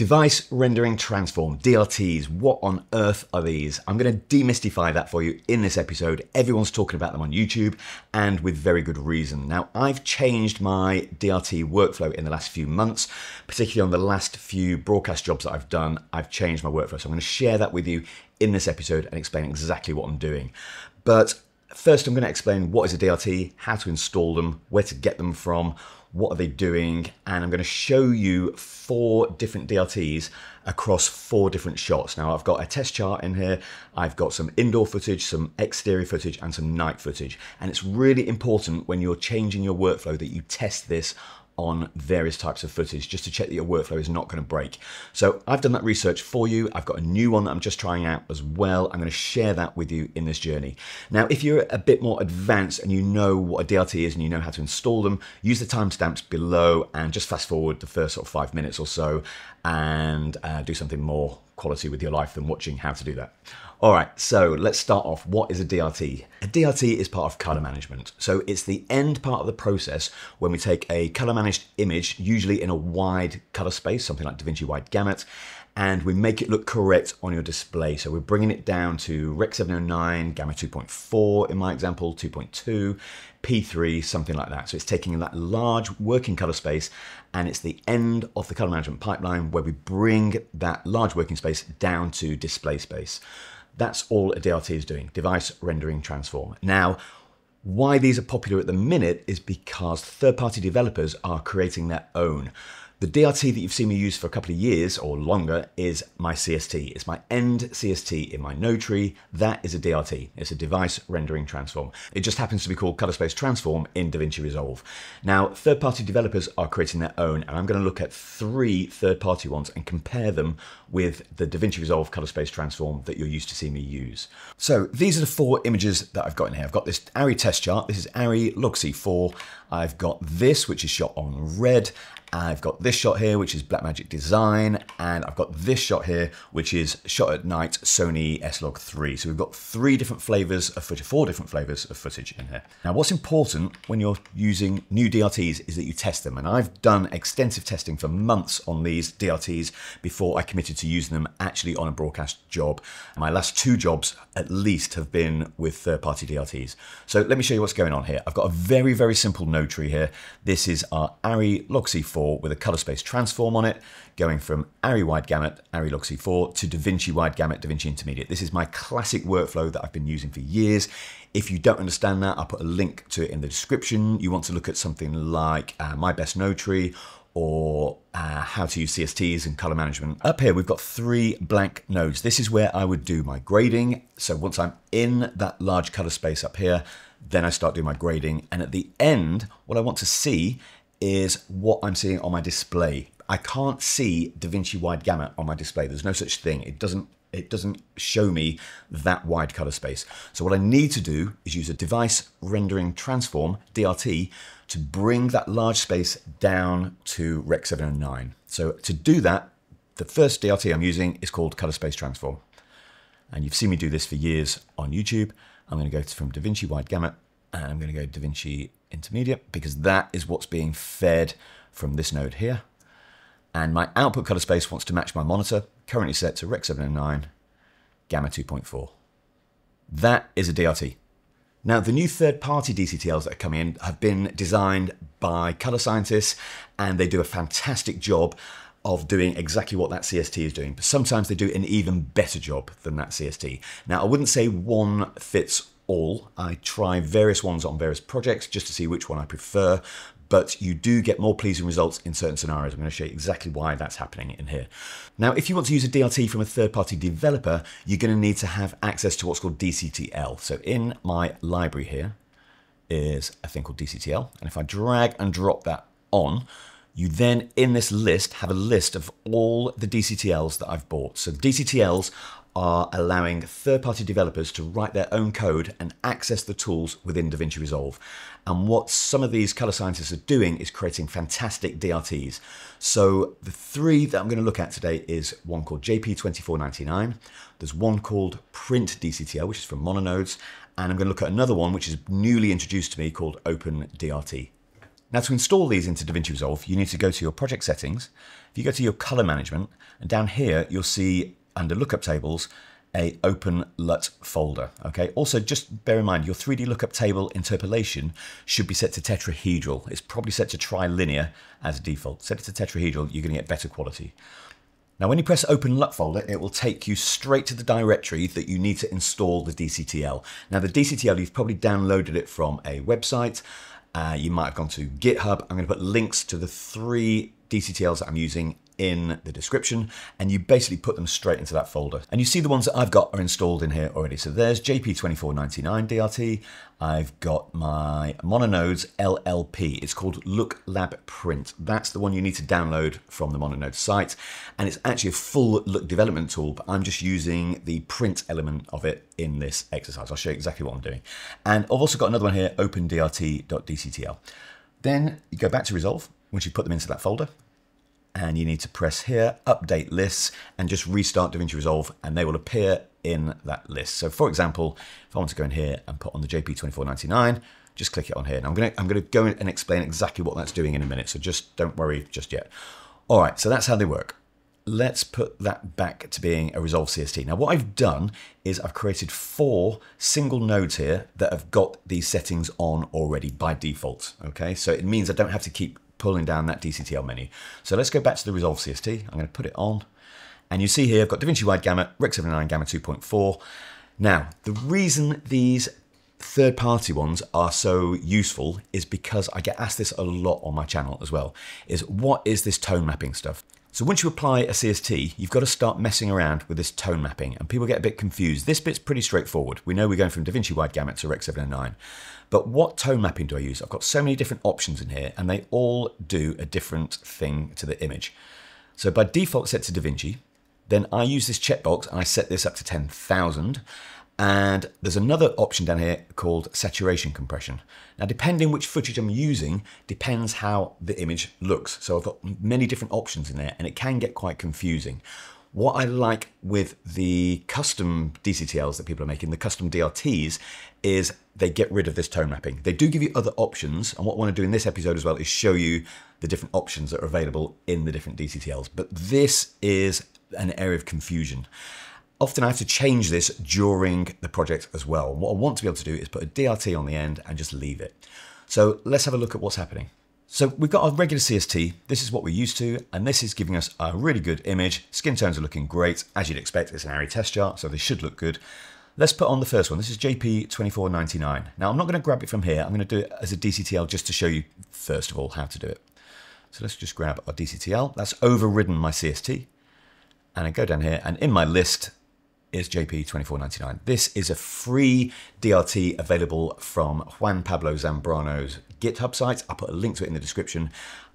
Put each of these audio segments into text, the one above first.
Device rendering transform, DLTs, what on earth are these? I'm going to demystify that for you in this episode. Everyone's talking about them on YouTube and with very good reason. Now, I've changed my DLT workflow in the last few months, particularly on the last few broadcast jobs that I've done. I've changed my workflow, so I'm going to share that with you in this episode and explain exactly what I'm doing. But first, I'm going to explain what is a DLT, how to install them, where to get them from, what are they doing, and I'm going to show you 4 different DLTs across 4 different shots. Now, I've got a test chart in here, I've got some indoor footage, some exterior footage, and some night footage. And it's really important when you're changing your workflow that you test this on various types of footage just to check that your workflow is not going to break. So I've done that research for you. I've got a new one that I'm just trying out as well. I'm going to share that with you in this journey. Now, if you're a bit more advanced and you know what a DLT is and you know how to install them, use the timestamps below and just fast forward the first sort of 5 minutes or so and do something more quality with your life than watching how to do that. All right, so let's start off. What is a DLT? A DLT is part of color management. So it's the end part of the process when we take a color managed image, usually in a wide color space, something like DaVinci wide gamut, and we make it look correct on your display. So we're bringing it down to Rec 709, Gamma 2.4 in my example, 2.2, P3, something like that. So it's taking that large working color space and it's the end of the color management pipeline where we bring that large working space down to display space. That's all a DLT is doing, device rendering transform. Now, why these are popular at the minute is because third-party developers are creating their own. The DLT that you've seen me use for a couple of years or longer is my CST. It's my end CST in my node tree. That is a DLT. It's a device rendering transform. It just happens to be called color space transform in DaVinci Resolve. Now, third-party developers are creating their own, and I'm going to look at 3 third-party ones and compare them with the DaVinci Resolve color space transform that you're used to seeing me use. So these are the 4 images that I've got in here. I've got this Arri test chart. This is Arri log3. I've got this, which is shot on red. I've got this shot here, which is Blackmagic Design, and I've got this shot here, which is shot at night Sony S-log3. So we've got 3 different flavors of footage, 4 different flavors of footage in here. Now, what's important when you're using new DLTs is that you test them. And I've done extensive testing for months on these DLTs before I committed to using them actually on a broadcast job. My last 2 jobs at least have been with third-party DLTs. So let me show you what's going on here. I've got a very, very simple node tree here. This is our Arri log3 with a color space transform on it, going from Arri wide gamut, Arri log3 to DaVinci wide gamut, DaVinci intermediate. This is my classic workflow that I've been using for years. If you don't understand that, I'll put a link to it in the description. You want to look at something like my best node tree or how to use CSTs and color management. Up here, we've got 3 blank nodes. This is where I would do my grading. So once I'm in that large color space up here, then I start doing my grading. And at the end, what I want to see is what I'm seeing on my display. I can't see DaVinci wide gamut on my display. There's no such thing. It doesn't show me that wide color space. So what I need to do is use a device rendering transform, DLT, to bring that large space down to Rec 709. So to do that, the first DLT I'm using is called color space transform. And you've seen me do this for years on YouTube. I'm going to go from DaVinci wide gamut and I'm going to go DaVinci intermediate because that is what's being fed from this node here. And my output color space wants to match my monitor, currently set to Rec 709, Gamma 2.4. That is a DLT. Now, the new third-party DCTLs that are coming in have been designed by color scientists, and they do a fantastic job of doing exactly what that CST is doing. But sometimes they do an even better job than that CST. Now, I wouldn't say one fits all. I try various ones on various projects just to see which one I prefer, but you do get more pleasing results in certain scenarios. I'm going to show you exactly why that's happening in here. Now, if you want to use a DLT from a third-party developer, you're going to need to have access to what's called DCTL. So in my library here is a thing called DCTL, and if I drag and drop that on, you then in this list have a list of all the DCTLs that I've bought. So DCTLs are allowing third-party developers to write their own code and access the tools within DaVinci Resolve. And what some of these color scientists are doing is creating fantastic DLTs. So the 3 that I'm going to look at today is one called JP2499. There's one called Print DCTL, which is from Mononodes. And I'm going to look at another one, which is newly introduced to me, called Open DRT. Now to install these into DaVinci Resolve, you need to go to your project settings. If you go to your color management, and down here, you'll see under lookup tables, a open LUT folder, okay? Also, just bear in mind, your 3D lookup table interpolation should be set to tetrahedral. It's probably set to trilinear as default. Set it to tetrahedral, you're gonna get better quality. Now, when you press open LUT folder, it will take you straight to the directory that you need to install the DCTL. Now, the DCTL, you've probably downloaded it from a website. You might have gone to GitHub. I'm gonna put links to the 3 DCTLs that I'm using in the description, and you basically put them straight into that folder. And you see the ones that I've got are installed in here already. So there's JP2499 DRT. I've got my Mononodes LLP. It's called Look Lab Print. That's the one you need to download from the Mononodes site. And it's actually a full look development tool, but I'm just using the print element of it in this exercise. I'll show you exactly what I'm doing. And I've also got another one here, opendrt.dctl. Then you go back to Resolve, once you put them into that folder, and you need to press here, update lists, and just restart DaVinci Resolve, and they will appear in that list. So for example, if I want to go in here and put on the JP2499, just click it on here. Now I'm gonna go in and explain exactly what that's doing in a minute, so just don't worry just yet. All right, so that's how they work. Let's put that back to being a Resolve CST. Now what I've done is I've created 4 single nodes here that have got these settings on already by default, okay? So it means I don't have to keep pulling down that DCTL menu. So let's go back to the Resolve CST. I'm going to put it on. And you see here, I've got DaVinci Wide Gamut, Rec 79 Gamma 2.4. Now, the reason these third-party ones are so useful is because I get asked this a lot on my channel as well, is what is this tone mapping stuff? So once you apply a CST, you've got to start messing around with this tone mapping, and people get a bit confused. This bit's pretty straightforward. We know we're going from DaVinci Wide Gamut to Rec 709. But what tone mapping do I use? I've got so many different options in here, and they all do a different thing to the image. So by default set to DaVinci, then I use this checkbox and I set this up to 10,000. And there's another option down here called saturation compression. Now, depending which footage I'm using, depends how the image looks. So I've got many different options in there, and it can get quite confusing. What I like with the custom DCTLs that people are making, the custom DRTs, is they get rid of this tone mapping. They do give you other options, and what I want to do in this episode as well is show you the different options that are available in the different DCTLs. But this is an area of confusion. Often I have to change this during the project as well. What I want to be able to do is put a DRT on the end and just leave it. So let's have a look at what's happening. So we've got our regular CST, this is what we're used to, and this is giving us a really good image. Skin tones are looking great. As you'd expect, it's an Arri test chart, so they should look good. Let's put on the first one. This is JP2499. Now I'm not gonna grab it from here. I'm gonna do it as a DCTL just to show you, first of all, how to do it. So let's just grab our DCTL. That's overridden my CST. And I go down here, and in my list is JP2499. This is a free DRT available from Juan Pablo Zambrano's GitHub site. I'll put a link to it in the description.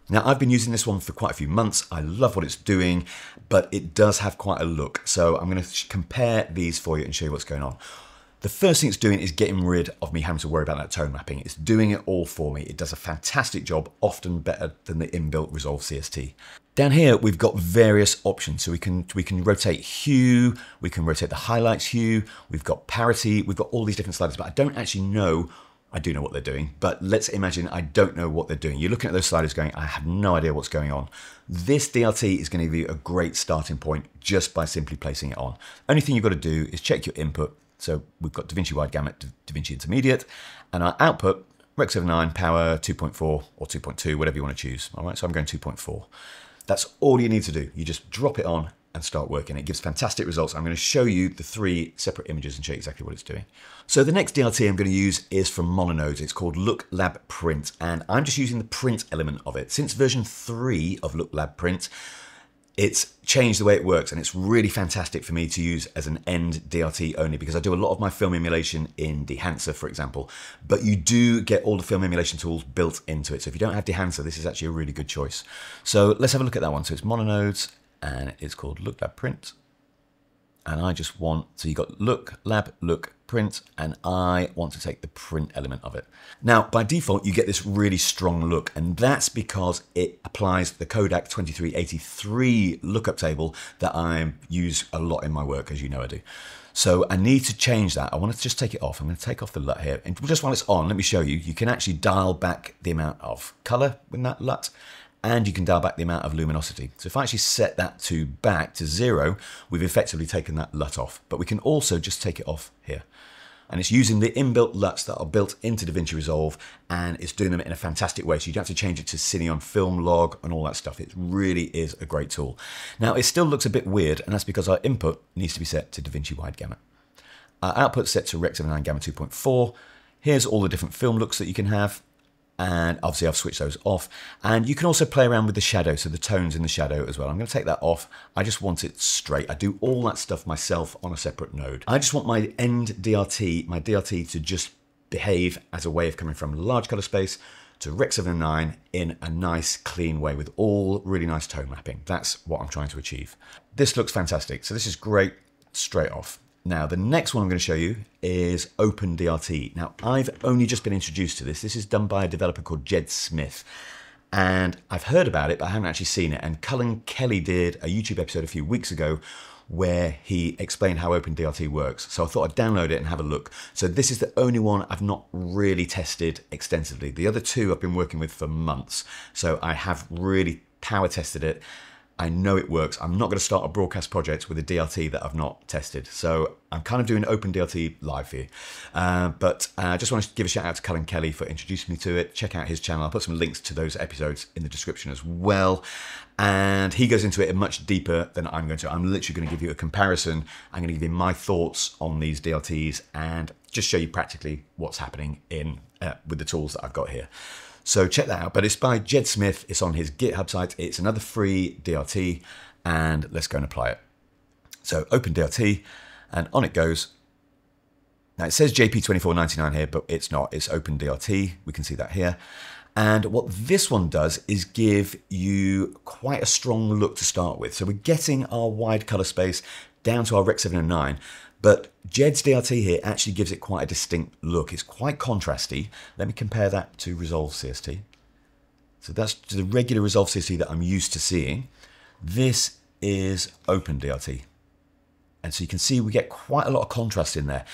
Now, I've been using this one for quite a few months. I love what it's doing, but it does have quite a look. So I'm going to compare these for you and show you what's going on. The first thing it's doing is getting rid of me having to worry about that tone mapping. It's doing it all for me. It does a fantastic job, often better than the inbuilt Resolve CST. Down here, we've got various options. So we can rotate hue, we can rotate the highlights hue, we've got parity, we've got all these different sliders, but I don't actually know, I do know what they're doing, but let's imagine I don't know what they're doing. You're looking at those sliders going, I have no idea what's going on. This DRT is going to give you a great starting point just by simply placing it on. Only thing you've got to do is check your input. So we've got DaVinci Wide Gamut, DaVinci Intermediate, and our output, Rec 79, power 2.4 or 2.2, whatever you want to choose. All right, so I'm going 2.4. That's all you need to do. You just drop it on and start working. It gives fantastic results. I'm going to show you the 3 separate images and show you exactly what it's doing. So the next DRT I'm going to use is from Mononodes. It's called Look Lab Print, and I'm just using the print element of it. Since version 3 of Look Lab Print, it's changed the way it works, and it's really fantastic for me to use as an end DRT only, because I do a lot of my film emulation in Dehancer, for example, but you do get all the film emulation tools built into it. So if you don't have Dehancer, this is actually a really good choice. So let's have a look at that one. So it's Mononodes, and it's called Look Lab Print. And I just want, so you've got Look Lab, Look print, and I want to take the print element of it. Now, by default, you get this really strong look, and that's because it applies the Kodak 2383 lookup table that I use a lot in my work, as you know I do. So I need to change that. I want to just take it off. I'm going to take off the LUT here. And just while it's on, let me show you. You can actually dial back the amount of color with that LUT, and you can dial back the amount of luminosity. So if I actually set that to back to 0, we've effectively taken that LUT off. But we can also just take it off here. And it's using the inbuilt LUTs that are built into DaVinci Resolve, and it's doing them in a fantastic way. So you don't have to change it to Cine on Film Log and all that stuff. It really is a great tool. Now, it still looks a bit weird, and that's because our input needs to be set to DaVinci Wide Gamut. Our output set to Rec 79 Gamma 2.4. Here's all the different film looks that you can have. And obviously I've switched those off. And you can also play around with the shadow, so the tones in the shadow as well. I'm going to take that off. I just want it straight. I do all that stuff myself on a separate node. I just want my end DRT, my DRT to just behave as a way of coming from large color space to Rec 79 in a nice, clean way with all really nice tone mapping. That's what I'm trying to achieve. This looks fantastic. So this is great straight off. Now, the next one I'm going to show you is OpenDRT. Now, I've only just been introduced to this. This is done by a developer called Jed Smith. And I've heard about it, but I haven't actually seen it. And Cullen Kelly did a YouTube episode a few weeks ago where he explained how OpenDRT works. So I thought I'd download it and have a look. So this is the only one I've not really tested extensively. The other two I've been working with for months. So I have really power tested it. I know it works. I'm not going to start a broadcast project with a DRT that I've not tested. So I'm kind of doing OpenDRT live for you. But I just want to give a shout out to Cullen Kelly for introducing me to it. Check out his channel. I'll put some links to those episodes in the description as well. And he goes into it much deeper than I'm going to. I'm literally going to give you a comparison. I'm going to give you my thoughts on these DRTs and just show you practically what's happening in with the tools that I've got here. So check that out, but it's by Jed Smith. It's on his GitHub site. It's another free DRT, and let's go and apply it. So open DRT, and on it goes. Now it says JP2499 here, but it's not. It's open DRT. We can see that here. And what this one does is give you quite a strong look to start with. So we're getting our wide color space down to our Rec 709. But Jed's DRT here actually gives it quite a distinct look. It's quite contrasty. Let me compare that to Resolve CST. So that's the regular Resolve CST that I'm used to seeing. This is Open DRT. And so you can see we get quite a lot of contrast in there.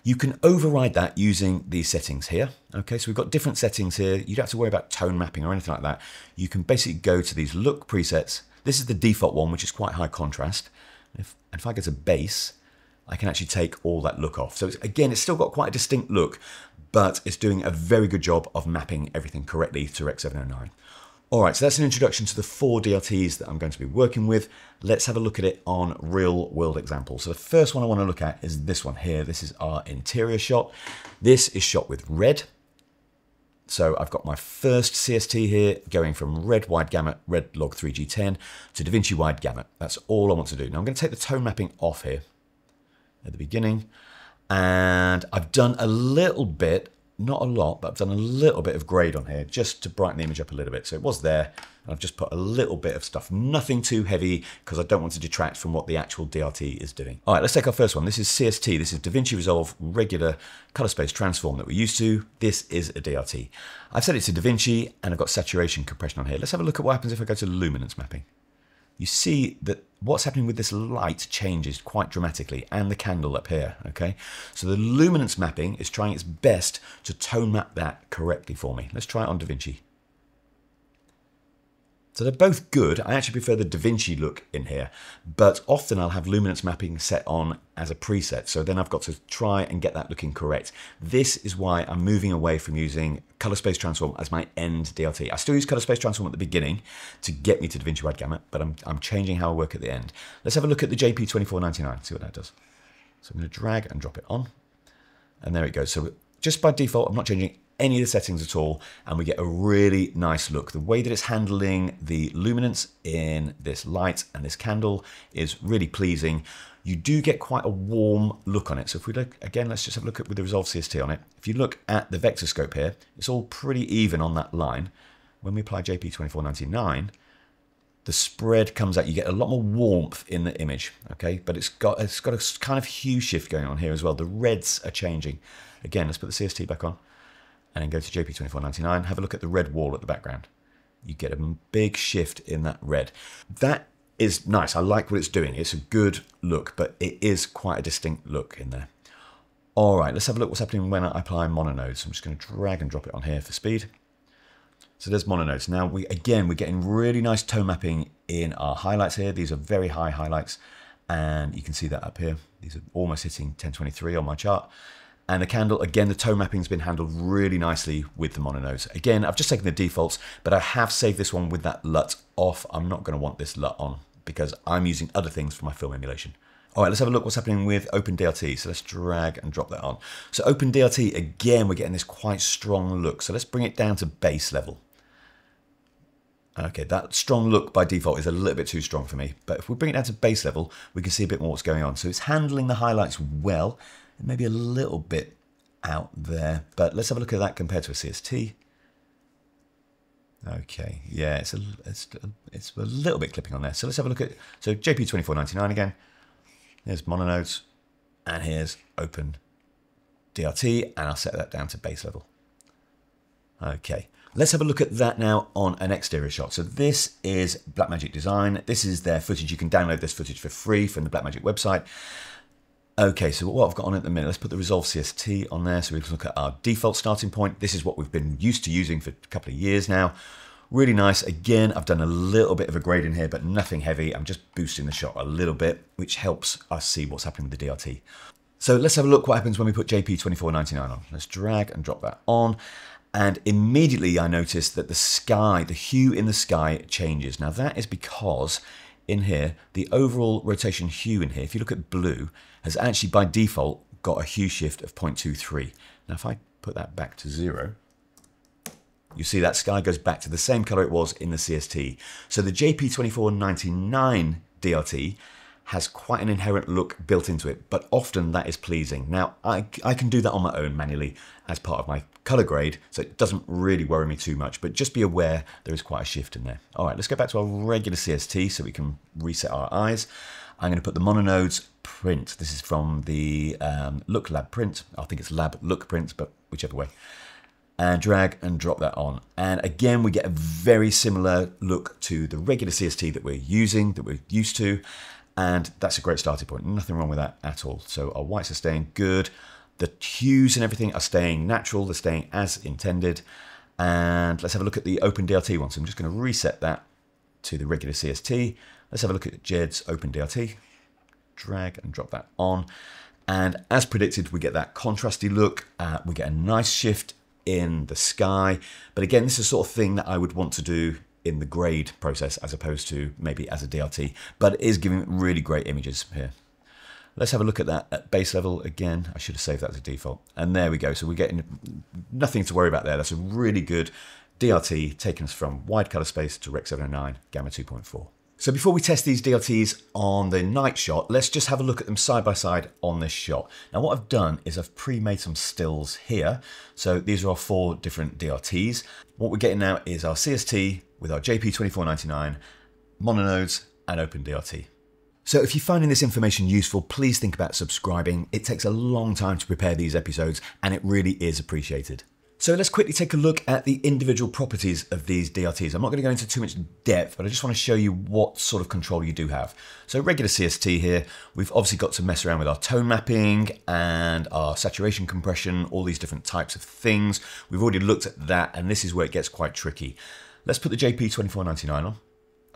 You can override that using these settings here. Okay, so we've got different settings here. You don't have to worry about tone mapping or anything like that. You can basically go to these look presets. This is the default one, which is quite high contrast. If I go to base, I can actually take all that look off. So again, it's still got quite a distinct look, but it's doing a very good job of mapping everything correctly to Rec 709. All right, so that's an introduction to the 4 DRTs that I'm going to be working with. Let's have a look at it on real world examples. So the first one I want to look at is this one here. This is our interior shot. This is shot with red. So I've got my first CST here going from red wide gamut, red log 3G10 to DaVinci wide gamut. That's all I want to do. Now I'm going to take the tone mapping off here at the beginning, and I've done a little bit, not a lot, but I've done a little bit of grade on here just to brighten the image up a little bit. So it was there, and I've just put a little bit of stuff, nothing too heavy because I don't want to detract from what the actual DRT is doing. All right, let's take our first one. This is CST. This is DaVinci Resolve regular color space transform that we're used to. This is a DRT. I've set it to DaVinci and I've got saturation compression on here. Let's have a look at what happens if I go to luminance mapping. You see that what's happening with this light changes quite dramatically, and the candle up here, okay? So the luminance mapping is trying its best to tone map that correctly for me. Let's try it on DaVinci. So they're both good. I actually prefer the DaVinci look in here, but often I'll have luminance mapping set on as a preset. So then I've got to try and get that looking correct. This is why I'm moving away from using color space transform as my end DRT. I still use color space transform at the beginning to get me to DaVinci wide gamut, but I'm changing how I work at the end. Let's have a look at the JP2499, see what that does. So I'm going to drag and drop it on, and there it goes. So just by default, I'm not changing any of the settings at all, and we get a really nice look. The way that it's handling the luminance in this light and this candle is really pleasing. You do get quite a warm look on it. So if we look, again, let's just have a look at with the Resolve CST on it. If you look at the vector scope here, it's all pretty even on that line. When we apply JP2499, the spread comes out. You get a lot more warmth in the image, okay? But it's got a kind of hue shift going on here as well. The reds are changing. Again, let's put the CST back on and then go to JP2499. Have a look at the red wall at the background. You get a big shift in that red. That is nice. I like what it's doing. It's a good look, but it is quite a distinct look in there. All right, let's have a look what's happening when I apply mononodes. I'm just going to drag and drop it on here for speed. So there's mononodes. Now, we're getting really nice tone mapping in our highlights here. These are very high highlights, and you can see that up here. These are almost hitting 1023 on my chart. And the candle, again, the tone mapping's been handled really nicely with the mononodes. Again, I've just taken the defaults, but I have saved this one with that LUT off. I'm not going to want this LUT on because I'm using other things for my film emulation. All right, let's have a look what's happening with OpenDLT. So let's drag and drop that on. So OpenDLT, again, we're getting this quite strong look. So let's bring it down to base level. Okay, that strong look by default is a little bit too strong for me. But if we bring it down to base level, we can see a bit more what's going on. So it's handling the highlights well. Maybe a little bit out there. But let's have a look at that compared to a CST. Okay, yeah, it's a little bit clipping on there. So let's have a look at, so JP2499 again. Here's mononodes, and here's OpenDLT, and I'll set that down to base level. Okay, let's have a look at that now on an exterior shot. So this is Blackmagic Design. This is their footage. You can download this footage for free from the Blackmagic website. Okay, so what I've got on at the minute, let's put the Resolve CST on there so we can look at our default starting point. This is what we've been used to using for a couple of years now. Really nice. Again, I've done a little bit of a grade in here, but nothing heavy. I'm just boosting the shot a little bit, which helps us see what's happening with the DLT. So let's have a look what happens when we put JP2499 on. Let's drag and drop that on. And immediately I noticed that the sky, the hue in the sky changes. Now that is because in here, the overall rotation hue in here, if you look at blue, has actually by default got a hue shift of 0.23. Now if I put that back to 0, you see that sky goes back to the same color it was in the CST. So the JP2499 DLT has quite an inherent look built into it, but often that is pleasing. Now, I can do that on my own manually as part of my color grade, so it doesn't really worry me too much, but just be aware there is quite a shift in there. All right, let's go back to our regular CST so we can reset our eyes. I'm going to put the Mononodes print. This is from the Look Lab print. I think it's Lab Look print, but whichever way. And drag and drop that on. And again, we get a very similar look to the regular CST that we're using, that we're used to. And that's a great starting point. Nothing wrong with that at all. So our whites are staying good. The hues and everything are staying natural. They're staying as intended. And let's have a look at the OpenDLT one. So I'm just going to reset that to the regular CST. Let's have a look at Jed's OpenDLT. Drag and drop that on. And as predicted, we get that contrasty look. We get a nice shift in the sky. But again, this is the sort of thing that I would want to do in the grade process as opposed to maybe as a DLT, but it is giving really great images here. Let's have a look at that at base level again. I should have saved that as a default. And there we go. So we're getting nothing to worry about there. That's a really good DLT taking us from wide color space to Rec 709 Gamma 2.4. So before we test these DLTs on the night shot, let's just have a look at them side by side on this shot. Now what I've done is I've pre-made some stills here. So these are our 4 different DLTs. What we're getting now is our CST with our JP2499, Mononodes, and OpenDLT. So if you're finding this information useful, please think about subscribing. It takes a long time to prepare these episodes, and it really is appreciated. So let's quickly take a look at the individual properties of these DLTs. I'm not going to go into too much depth, but I just want to show you what sort of control you do have. So regular CST here, we've obviously got to mess around with our tone mapping and our saturation compression, all these different types of things. We've already looked at that, and this is where it gets quite tricky. Let's put the JP2499 on.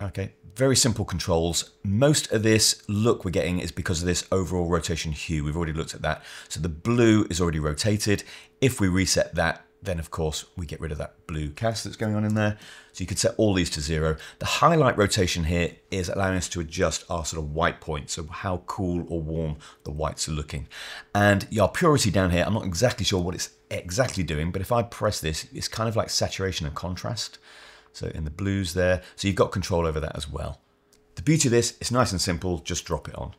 Okay, very simple controls. Most of this look we're getting is because of this overall rotation hue. We've already looked at that. So the blue is already rotated. If we reset that, then of course we get rid of that blue cast that's going on in there. So you could set all these to 0. The highlight rotation here is allowing us to adjust our sort of white point. So how cool or warm the whites are looking. And our purity down here, I'm not exactly sure what it's exactly doing, but if I press this, it's kind of like saturation and contrast. So in the blues there, so you've got control over that as well. The beauty of this, it's nice and simple, just drop it on.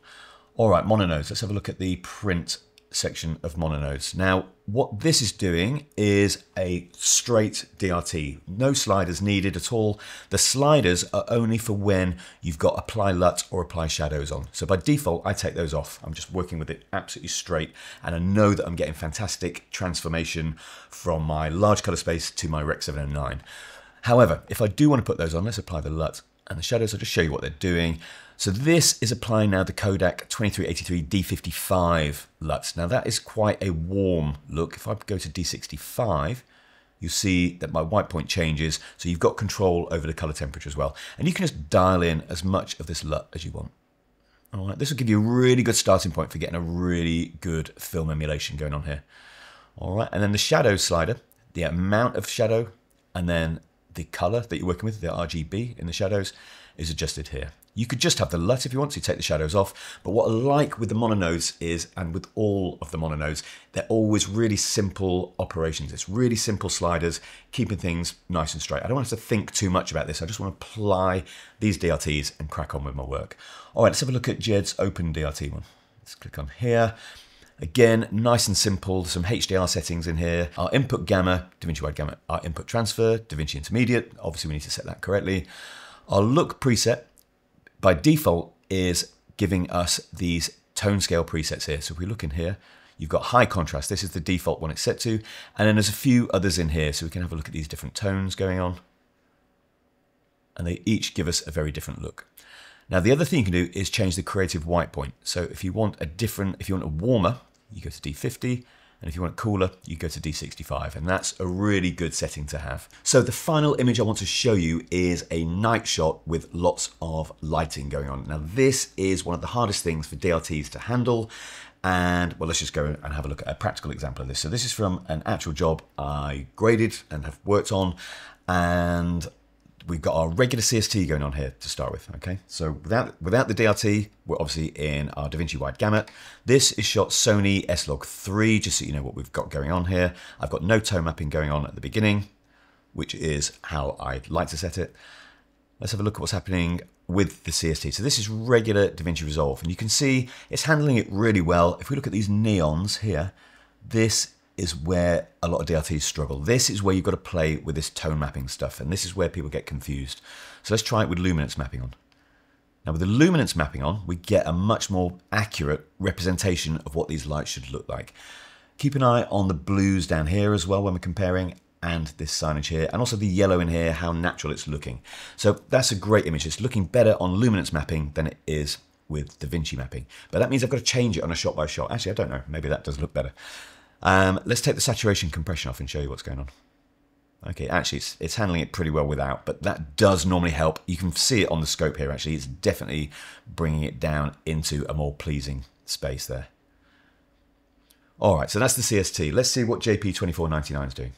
All right, mononodes, let's have a look at the print section of Mononodes. Now, what this is doing is a straight DRT. No sliders needed at all. The sliders are only for when you've got apply LUT or apply shadows on. So by default, I take those off. I'm just working with it absolutely straight, and I know that I'm getting fantastic transformation from my large color space to my Rec 709. However, if I do want to put those on, let's apply the LUT and the shadows. I'll just show you what they're doing. So this is applying now the Kodak 2383 D55 LUTs. Now that is quite a warm look. If I go to D65, you'll see that my white point changes. So you've got control over the color temperature as well. And you can just dial in as much of this LUT as you want. All right, this will give you a really good starting point for getting a really good film emulation going on here. All right, and then the shadow slider, the amount of shadow, and then the color that you're working with, the RGB in the shadows, is adjusted here. You could just have the LUT if you want to take the shadows off, but what I like with the Mononodes is, and with all of the Mononodes, they're always really simple operations. It's really simple sliders, keeping things nice and straight. I don't want to think too much about this. I just want to apply these DRTs and crack on with my work. All right, let's have a look at Jed's open DRT one. Let's click on here. Again, nice and simple, some HDR settings in here. Our input gamma, DaVinci wide gamma, our input transfer, DaVinci intermediate. Obviously we need to set that correctly. Our look preset, by default, is giving us these tone scale presets here. So if we look in here, you've got high contrast. This is the default one it's set to. And then there's a few others in here. So we can have a look at these different tones going on. And they each give us a very different look. Now, the other thing you can do is change the creative white point. So if you want a warmer, you go to D50. And if you want it cooler, you go to D65, and that's a really good setting to have. So the final image I want to show you is a night shot with lots of lighting going on. Now this is one of the hardest things for DRTs to handle, and well, let's just go and have a look at a practical example of this. So this is from an actual job I graded and have worked on, and we've got our regular CST going on here to start with, okay? So without the DRT, we're obviously in our DaVinci wide gamut. This is shot Sony S-log3, just so you know what we've got going on here. I've got no tone mapping going on at the beginning, which is how I'd like to set it. Let's have a look at what's happening with the CST. So this is regular DaVinci Resolve, and you can see it's handling it really well. If we look at these neons here, this is where a lot of DRTs struggle. This is where you've got to play with this tone mapping stuff, and this is where people get confused. So let's try it with luminance mapping on. Now with the luminance mapping on, we get a much more accurate representation of what these lights should look like. Keep an eye on the blues down here as well when we're comparing, and this signage here, and also the yellow in here, how natural it's looking. So that's a great image. It's looking better on luminance mapping than it is with DaVinci mapping. But that means I've got to change it on a shot by shot. Actually, I don't know, maybe that does look better. Let's take the saturation compression off and show you what's going on. Okay, actually it's handling it pretty well without, but that does normally help. You can see it on the scope here, actually. It's definitely bringing it down into a more pleasing space there. All right, so that's the CST. Let's see what JP2499 is doing.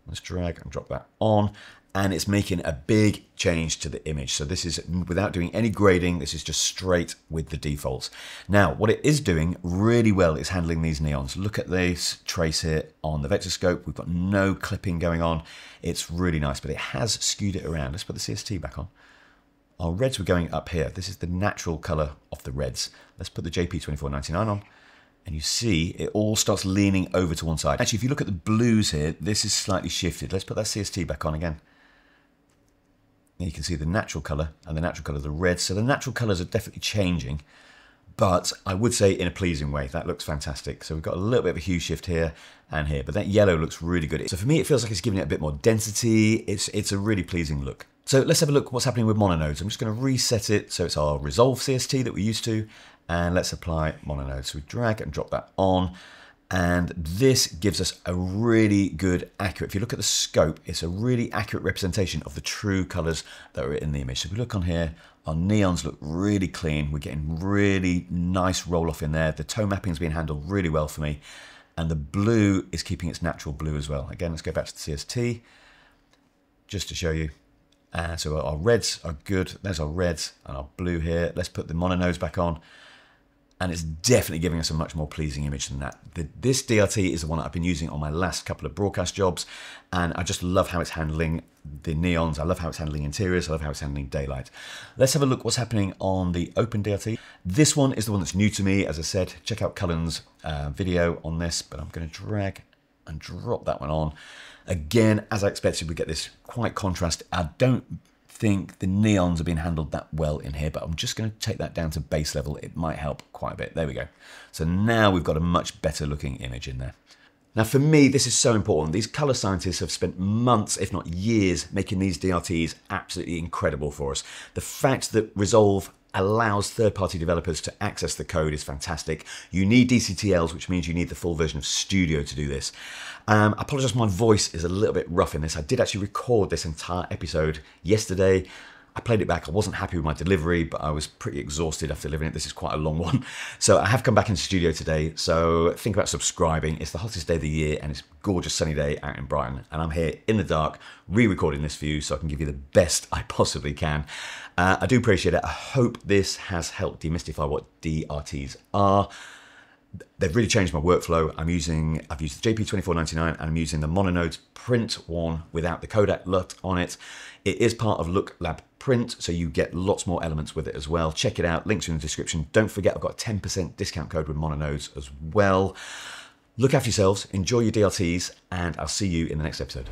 Let's drag and drop that on, and it's making a big change to the image. So this is without doing any grading. This is just straight with the defaults. Now, what it is doing really well is handling these neons. Look at this trace here on the vector scope. We've got no clipping going on. It's really nice, but it has skewed it around. Let's put the CST back on. Our reds were going up here. This is the natural color of the reds. Let's put the JP2499 on. And you see it all starts leaning over to one side. Actually, if you look at the blues here, this is slightly shifted. Let's put that CST back on again. And you can see the natural color and the natural color of the red. So the natural colors are definitely changing, but I would say in a pleasing way. That looks fantastic. So we've got a little bit of a hue shift here and here, but that yellow looks really good. So for me, it feels like it's giving it a bit more density. It's a really pleasing look. So let's have a look at what's happening with Mononodes. I'm just going to reset it. So it's our Resolve CST that we're used to. And let's apply Mononodes. So we drag and drop that on. And this gives us a really good, accurate, if you look at the scope, it's a really accurate representation of the true colors that are in the image. So if we look on here, our neons look really clean. We're getting really nice roll off in there. The tone mapping is being handled really well for me. And the blue is keeping its natural blue as well. Again, let's go back to the CST just to show you. So our reds are good. There's our reds and our blue here. Let's put the Mononodes back on. and it's definitely giving us a much more pleasing image than that. This DRT is the one that I've been using on my last couple of broadcast jobs, and I just love how it's handling the neons. I love how it's handling interiors. I love how it's handling daylight. Let's have a look what's happening on the open DRT. This one is the one that's new to me. As I said, check out Cullen's video on this, but I'm going to drag and drop that one on. Again, as I expected, we get this quite contrast. I don't think the neons have been handled that well in here, but I'm just going to take that down to base level. It might help quite a bit. There we go. So now we've got a much better looking image in there. Now for me, this is so important. These color scientists have spent months, if not years, making these DRTs absolutely incredible for us. The fact that Resolve allows third-party developers to access the code is fantastic. You need DCTLs, which means you need the full version of Studio to do this. I apologize, my voice is a little bit rough in this. I did actually record this entire episode yesterday. I played it back. I wasn't happy with my delivery, but I was pretty exhausted after delivering it. This is quite a long one. So I have come back into Studio today. So think about subscribing. It's the hottest day of the year and it's a gorgeous sunny day out in Brighton. And I'm here in the dark re-recording this for you so I can give you the best I possibly can. I do appreciate it. I hope this has helped demystify what DRTs are. They've really changed my workflow. I've used the JP2499 and I'm using the Mononodes PRINT one without the Kodak LUT on it. It is part of Look Lab Print, so you get lots more elements with it as well. Check it out, links are in the description. Don't forget I've got a 10% discount code with Mononodes as well. Look after yourselves, enjoy your DLTs, and I'll see you in the next episode.